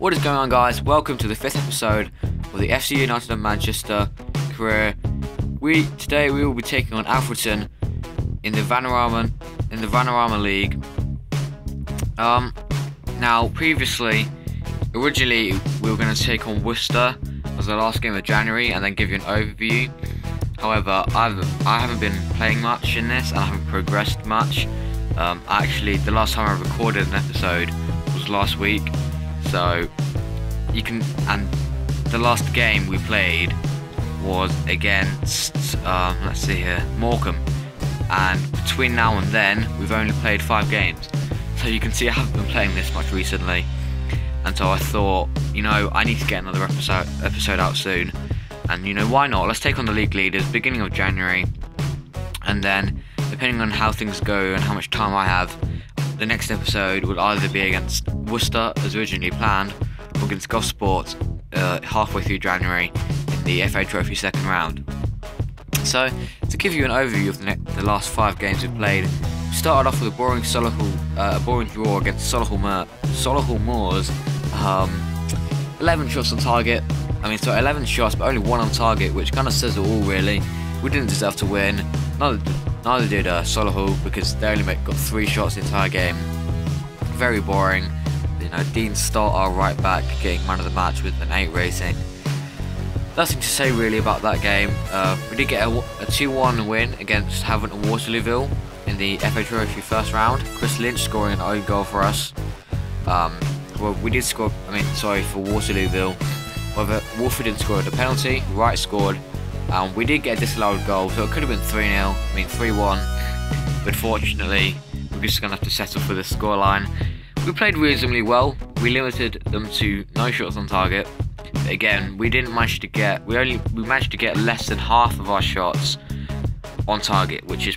What is going on, guys? Welcome to the 5th episode of the FC United of Manchester career. Today we will be taking on Alfreton in the Vanarama League. Now previously, originally we were going to take on Worcester as the last game of January and then give you an overview. However, I haven't been playing much in this and I haven't progressed much. Actually, the last time I recorded an episode was last week, so and the last game we played was against let's see here, Morecambe, and between now and then we've only played 5 games, so you can see I haven't been playing this much recently. And so I thought, I need to get another episode out soon, and why not? Let's take on the league leaders beginning of January, and then depending on how things go and how much time I have, the next episode will either be against Worcester as originally planned, or against Gosport halfway through January in the FA Trophy second round. So, to give you an overview of the last 5 games we've played, we started off with a boring draw against Solihull Moors. 11 shots on target. 11 shots, but only 1 on target, which kind of says it all, really. We didn't deserve to win. Neither did Solihull, because they only got 3 shots the entire game. Very boring. Dean Stott, our right back, getting man of the match with an 8 rating. Nothing to say really about that game. We did get a 2-1 win against Havant and Waterlooville in the FA Trophy first round. Chris Lynch scoring an own goal for us. Well, we did score. For Waterlooville. However, Wolford didn't score the penalty. Wright scored. We did get a disallowed goal, so it could have been 3-0. 3-1. But fortunately, we're just gonna have to settle for the scoreline. We played reasonably well. We limited them to no shots on target. But again, we didn't manage to get. We managed to get less than half of our shots on target, which is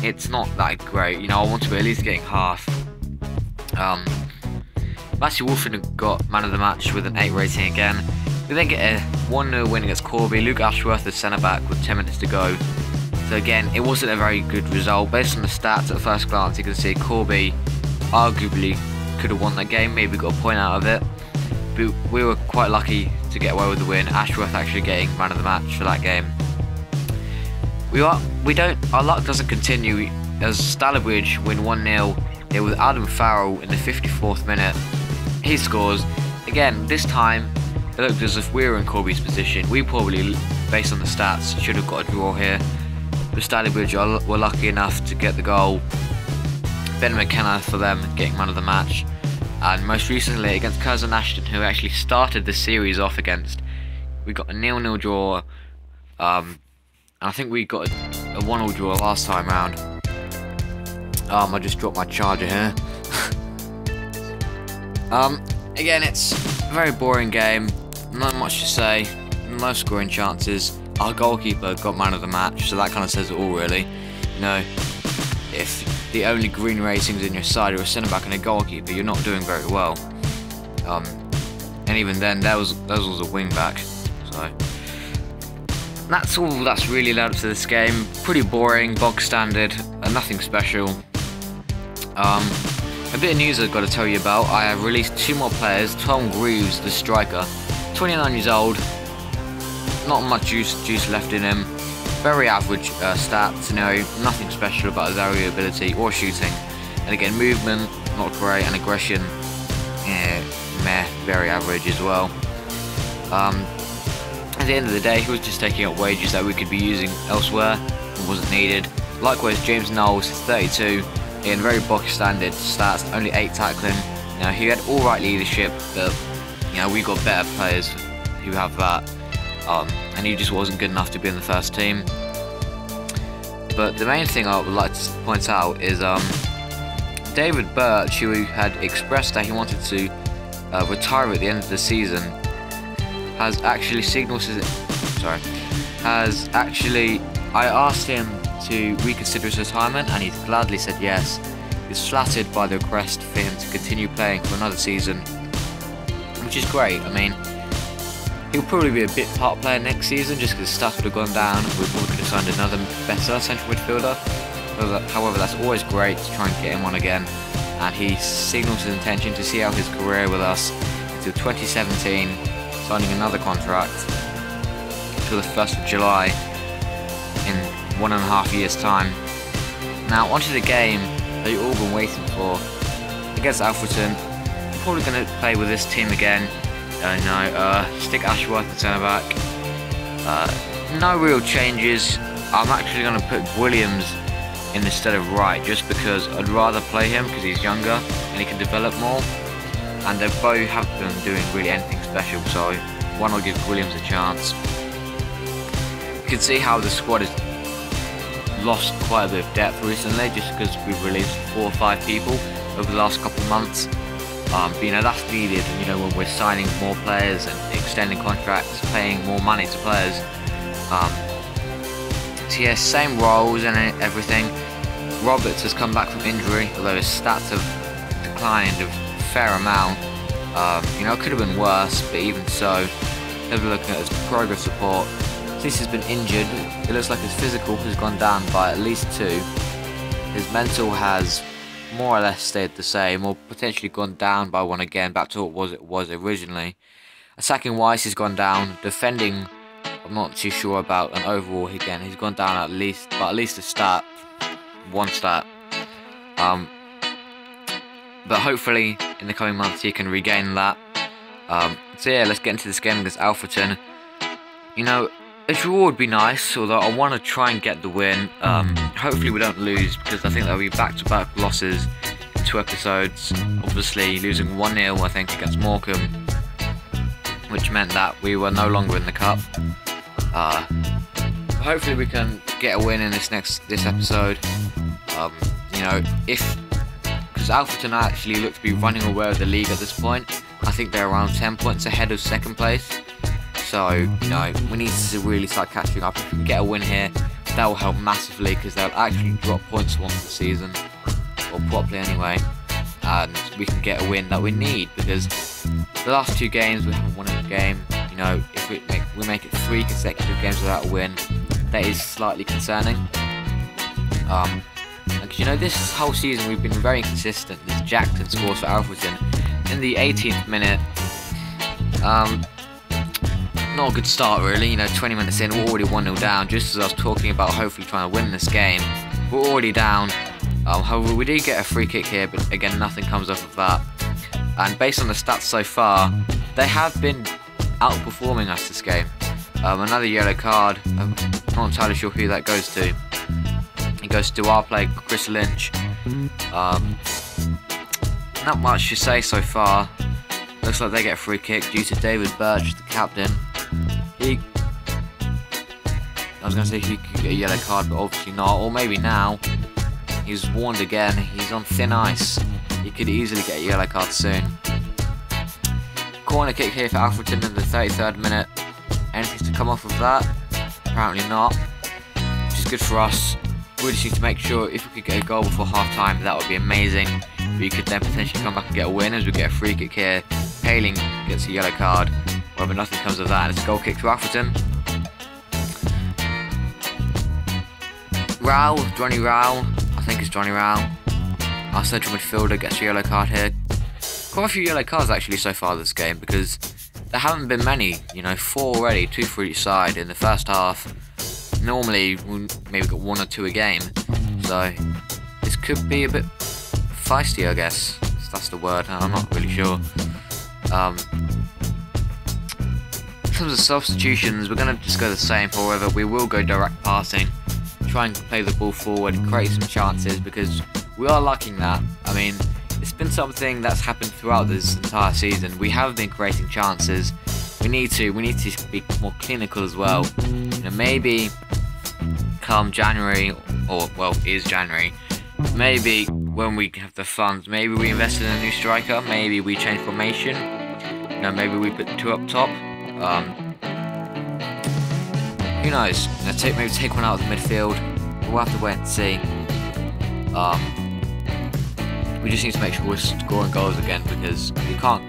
it's not that great. I want to be at least getting half. Matthew Wolford got man of the match with an 8 rating again. We then get a 1-0 win against Corby. Luke Ashworth as centre back with 10 minutes to go. So again, it wasn't a very good result. Based on the stats at first glance, you can see Corby arguably could have won that game, maybe got a point out of it. But we were quite lucky to get away with the win. Ashworth actually getting man of the match for that game. Our luck doesn't continue as Stallabridge win 1-0 here with Adam Farrell in the 54th minute. He scores. Again, this time it looked as if we were in Corby's position. We probably, based on the stats, should have got a draw here. But Stallabridge were lucky enough to get the goal. Ben McKenna for them getting man of the match. And most recently against Curzon Ashton, who actually started the series off against, we got a 0-0 draw. And I think we got a 1-1 draw last time round. I just dropped my charger here. Again, it's a very boring game. Not much to say. No scoring chances. Our goalkeeper got man of the match, so that kind of says it all, really. If the only green ratings in your side are a centre back and a goalkeeper, you're not doing very well. And even then, that was a wing back. So that's all that's really led up to this game. Pretty boring, bog standard, and nothing special. A bit of news I've got to tell you about. I have released 2 more players. Tom Greaves, the striker, 29 years old. Not much juice left in him. Very average stats, nothing special about his aerial ability or shooting. And again, movement, not great, and aggression, very average as well. At the end of the day, he was just taking up wages that we could be using elsewhere and wasn't needed. Likewise, James Knowles, 32, in very box standard stats, only 8 tackling. He had alright leadership, but we got better players who have that. And he just wasn't good enough to be in the first team. But the main thing I would like to point out is David Birch, who had expressed that he wanted to retire at the end of the season, has actually I asked him to reconsider his retirement, and he's gladly said yes. He's flattered by the request for him to continue playing for another season, which is great. He'll probably be a bit part player next season just because his stats would have gone down. We probably could have signed another better central midfielder. However, that's always great to try and get him on again. And he signals his intention to see out his career with us till 2017, signing another contract till the 1st of July in 1.5 years' time. Now onto the game that you've all been waiting for. Against Alfreton, I'm probably going to play with this team again. Stick Ashworth at centre back. No real changes. I'm actually going to put Williams in instead of Wright, just because I'd rather play him because he's younger and he can develop more. And they both haven't been doing really anything special, so why not give Williams a chance? You can see how the squad has lost quite a bit of depth recently, just because we've released 4 or 5 people over the last couple of months. But, that's needed, when we're signing more players and extending contracts, paying more money to players. So yeah, same roles and everything. Roberts has come back from injury, although his stats have declined a fair amount. It could have been worse, but even so, if we're looking at his progress report, since he's been injured, it looks like his physical has gone down by at least 2. His mental has more or less stayed the same, or potentially gone down by 1 again, back to what it was originally. Attacking wise, he's gone down. Defending, I'm not too sure about, and overall again he's gone down at least a stat, 1 stat. But hopefully in the coming months he can regain that. So yeah, let's get into this game against Alfreton. A draw would be nice, although I want to try and get the win. Hopefully we don't lose, because I think there'll be back-to-back losses in 2 episodes. Obviously losing 1-0 I think against Morecambe, which meant that we were no longer in the cup. Hopefully we can get a win in this episode. Because Alfreton actually look to be running away with the league at this point. I think they're around 10 points ahead of 2nd place. So, we need to really start catching up. If we can get a win here, that will help massively, because they'll actually drop points once the season, or properly anyway, and we can get a win that we need, because the last 2 games we haven't won a game. If we make it 3 consecutive games without a win, that is slightly concerning. Because this whole season we've been very consistent. This Jackson scores for Alfreton in the 18th minute. Not a good start really, 20 minutes in, we're already 1-0 down, just as I was talking about hopefully trying to win this game. We're already down. However, we did get a free kick here, but again, nothing comes off of that. And based on the stats so far, they have been outperforming us this game. Another yellow card, I'm not entirely sure who that goes to. It goes to our player, Chris Lynch. Not much to say so far. Looks like they get a free kick due to David Birch, the captain. I was going to say he could get a yellow card, but obviously not. Or maybe now. He's warned again. He's on thin ice. He could easily get a yellow card soon. Corner kick here for Alfreton in the 33rd minute. Anything to come off of that? Apparently not. Which is good for us. We just need to make sure if we could get a goal before half time, that would be amazing. We could then potentially come back and get a win, as we get a free kick here. Paling gets a yellow card. However, nothing comes of that. It's a goal kick to Alfreton. Johnny Rowell, I think it's Johnny Rowell. Our central midfielder gets a yellow card here. Quite a few yellow cards actually so far this game, because there haven't been many. 4 already, 2 for each side in the first half. Normally we maybe got 1 or 2 a game, so this could be a bit feisty, I guess, if that's the word. I'm not really sure. In terms of substitutions, we're going to just go the same. However, we will go direct passing, try and play the ball forward, create some chances, because we are lacking that. It's been something that's happened throughout this entire season. We have been creating chances. We need to be more clinical as well. Maybe come January, it is January, maybe when we have the funds, maybe we invest in a new striker, maybe we change formation, maybe we put 2 up top. Who knows? Maybe take one out of the midfield. We'll have to wait and see. We just need to make sure we're scoring goals again, because we can't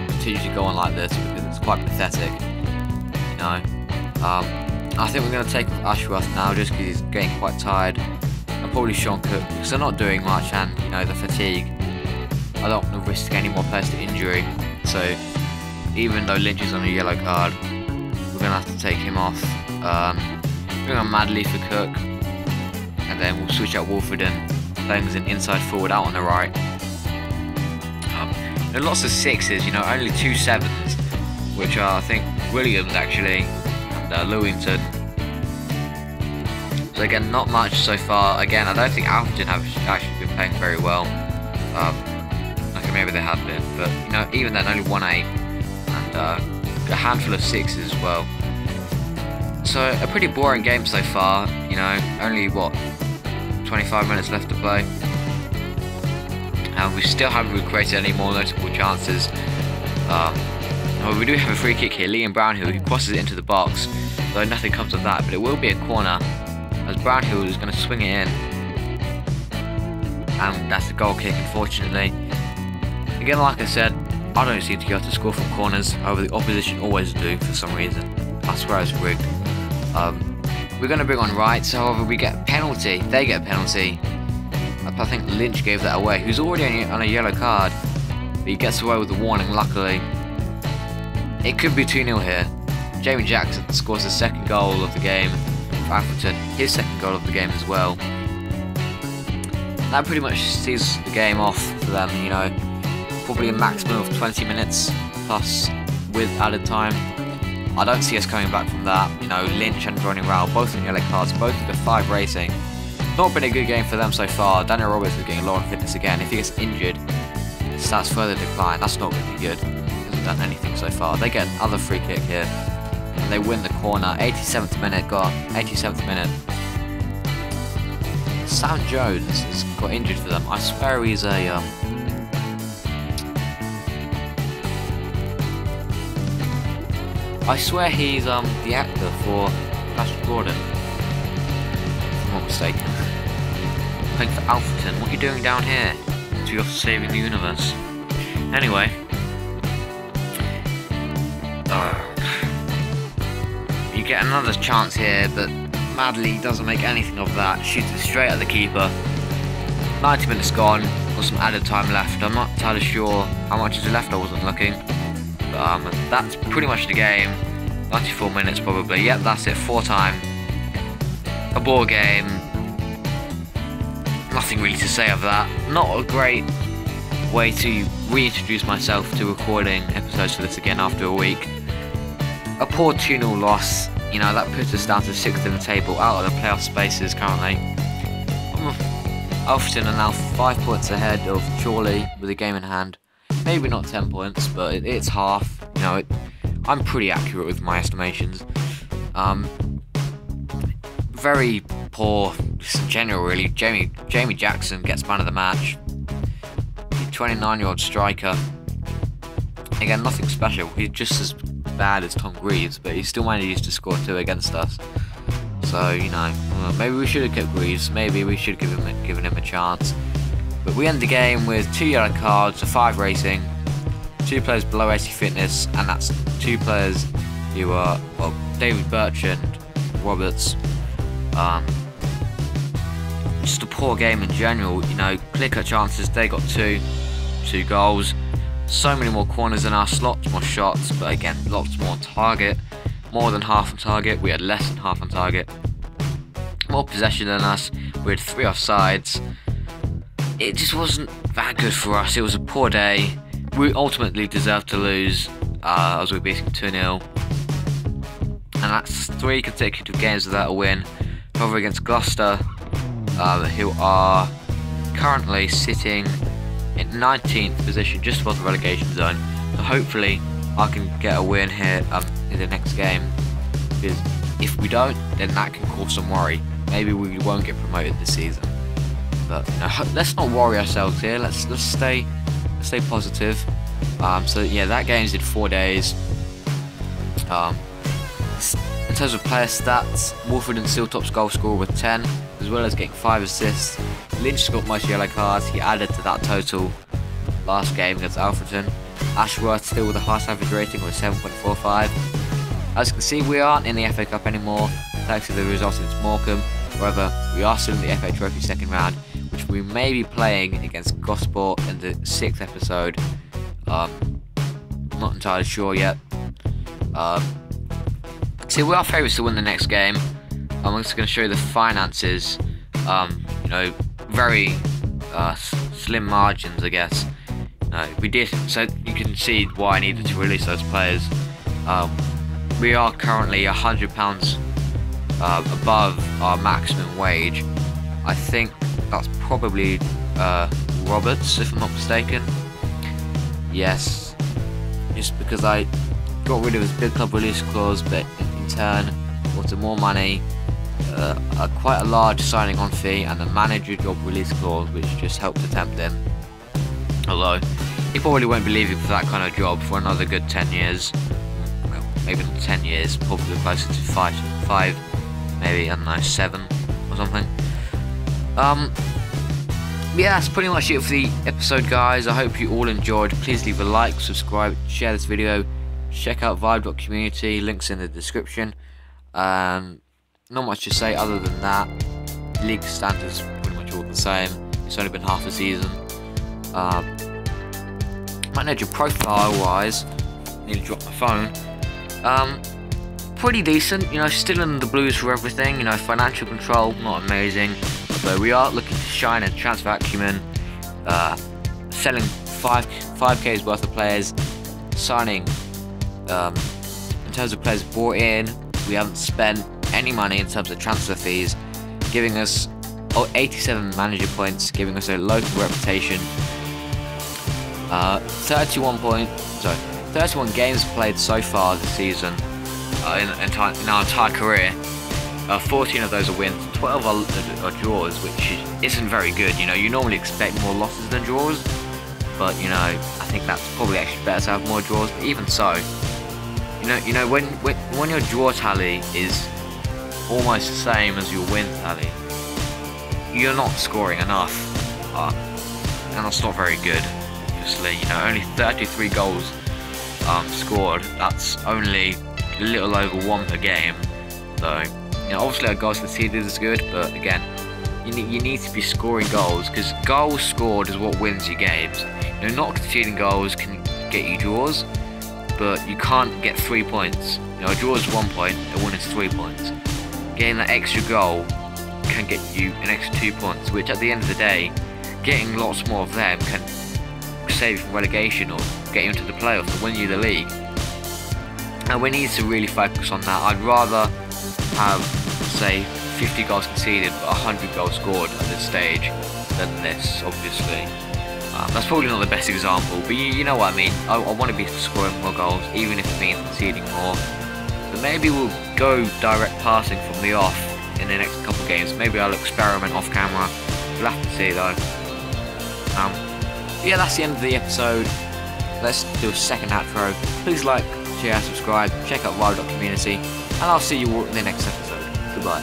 continue to go on like this, because it's quite pathetic. I think we're going to take Ashworth now, just because he's getting quite tired. And probably Sean Cook, because they're not doing much, and the fatigue. I don't want to risk any more players to injury, so even though Lynch is on a yellow card, we're going to have to take him off. Bring on Madley for Cook, and then we'll switch out Wolfenden, playing as an inside forward out on the right. There are lots of 6s, you know, only 2 7s, which are, I think, Williams actually, and Lewington. So again, not much so far. Again, I don't think Alfreton have actually been playing very well. Okay, maybe they have been, but you know, even then, only 1-8, and a handful of 6s as well. So a pretty boring game so far. You know, only what, 25 minutes left to play. We still haven't created any more notable chances. Well, we do have a free kick here, Liam Brownhill, who crosses it into the box, though nothing comes of that, but it will be a corner, as Brownhill is going to swing it in. And that's a goal kick, unfortunately. Again, like I said, I don't seem to be able to score from corners, however the opposition always do for some reason. I swear it's rigged. We're going to bring on Wright, however we get a penalty, they get a penalty. I think Lynch gave that away, who's already on a yellow card, but he gets away with the warning, luckily. It could be 2-0 here. Jamie Jackson scores the second goal of the game for Alfreton, his second goal of the game as well. That pretty much sees the game off for them, you know, probably a maximum of 20 minutes plus with added time. I don't see us coming back from that. You know, Lynch and Ronnie Rao, both on yellow cards, both with a 5 rating. Not been a good game for them so far. Daniel Roberts is getting low on fitness again. If he gets injured, stats further decline. That's not going to be good. He hasn't done anything so far. They get another free kick here, and they win the corner. 87th minute. Got 87th minute. Sam Jones has got injured for them. I swear he's a I swear he's the actor for Flash Gordon. If I'm not mistaken. Playing for Alfreton. What are you doing down here? So you're saving the universe. Anyway. You get another chance here, but Madley doesn't make anything of that. Shoots it straight at the keeper. 90 minutes gone. Got some added time left. I'm not entirely sure how much is left. I wasn't looking. But that's pretty much the game. 94 minutes probably. Yep, that's it. 4 time. A ball game. Nothing really to say of that. Not a great way to reintroduce myself to recording episodes for this again after a week. A poor 2-0 loss. You know, that puts us down to 6th in the table, out of the playoff spaces currently. Alfreton are now 5 points ahead of Chorley with a game in hand. Maybe not 10 points, but it's half. You know, I'm pretty accurate with my estimations. Very poor, just in general, really. Jamie Jackson gets man of the match. The 29-year-old striker. Again, nothing special. He's just as bad as Tom Greaves, but he still manages to score 2 against us. So, you know, maybe we should have kept Greaves. Maybe we should have given him a chance. But we end the game with 2 yellow cards, a 5 rating, 2 players below 80 fitness, and that's 2 players who are, well, David Birch and Roberts. Just a poor game in general, you know, clear-cut chances, they got 2 goals. So many more corners than us, lots more shots, but again, lots more on target. More than half on target, we had less than half on target. More possession than us, we had 3 offsides. It just wasn't that good for us. It was a poor day. We ultimately deserved to lose, as we were beating 2-0. And that's 3 consecutive games without a win. Over against Gloucester, who are currently sitting in 19th position, just above the relegation zone. So hopefully I can get a win here in the next game. Because if we don't, then that can cause some worry. Maybe we won't get promoted this season. But you know, let's not worry ourselves here. Let's stay positive. So yeah, that game's in 4 days. In terms of player stats, Wolfenden still tops goal scorer with 10, as well as getting 5 assists. Lynch got most yellow cards. He added to that total last game against Alfreton. Ashworth still with the highest average rating with 7.45. As you can see, we aren't in the FA Cup anymore, thanks to the result against Morecambe. However, we are still in the FA Trophy second round, which we may be playing against Gosport in the 6th episode. not entirely sure yet. So we are favourites to win the next game. I'm just going to show you the finances. You know, very slim margins, I guess. We did, so you can see why I needed to release those players. We are currently £100 above our maximum wage. I think that's probably Roberts, if I'm not mistaken. Yes, just because I got rid of his big club release clause, but in turn wanted more money, quite a large signing on fee, and a manager job release clause, which just helped to tempt him. Although he probably won't be leaving for that kind of job for another good 10 years. Well, maybe not 10 years, probably closer to 5, maybe, I don't know, 7 or something. Yeah, that's pretty much it for the episode, guys. I hope you all enjoyed. Please leave a like, subscribe, share this video. Check out vibe.community, links in the description. Not much to say other than that. League standards pretty much all the same. It's only been half a season. Manager profile wise, nearly dropped my phone. Pretty decent, you know, still in the blues for everything. You know, financial control, not amazing. So we are looking to shine in transfer acumen, selling 5K's worth of players, signing, in terms of players brought in, we haven't spent any money in terms of transfer fees, giving us 87 manager points, giving us a local reputation, 31 games played so far this season, in our entire career. 14 of those are wins, 12 are draws, which isn't very good. You know, you normally expect more losses than draws, but you know, I think that's probably actually better to have more draws. But even so, you know, when your draw tally is almost the same as your win tally, you're not scoring enough, and that's not very good. Obviously, you know, only 33 goals scored. That's only a little over 1 per game, so. You know, obviously our goals conceded is good, but again, you need to be scoring goals, because goals scored is what wins you games. You know, not conceding goals can get you draws, but you can't get 3 points. You know, a draw is 1 point, a win is 3 points. Getting that extra goal can get you an extra 2 points, which at the end of the day, getting lots more of them can save you from relegation or get you into the playoffs or win you the league. And we need to really focus on that. I'd rather have, say, 50 goals conceded but 100 goals scored at this stage than this, obviously. That's probably not the best example, but you know what I mean. I want to be scoring more goals, even if it means conceding more. So maybe we'll go direct passing from the off in the next couple of games. Maybe I'll experiment off camera. We'll have to see though. Yeah, that's the end of the episode. Let's do a second outro. Please like, share, subscribe, check out vibe.community, and I'll see you all in the next episode. Goodbye.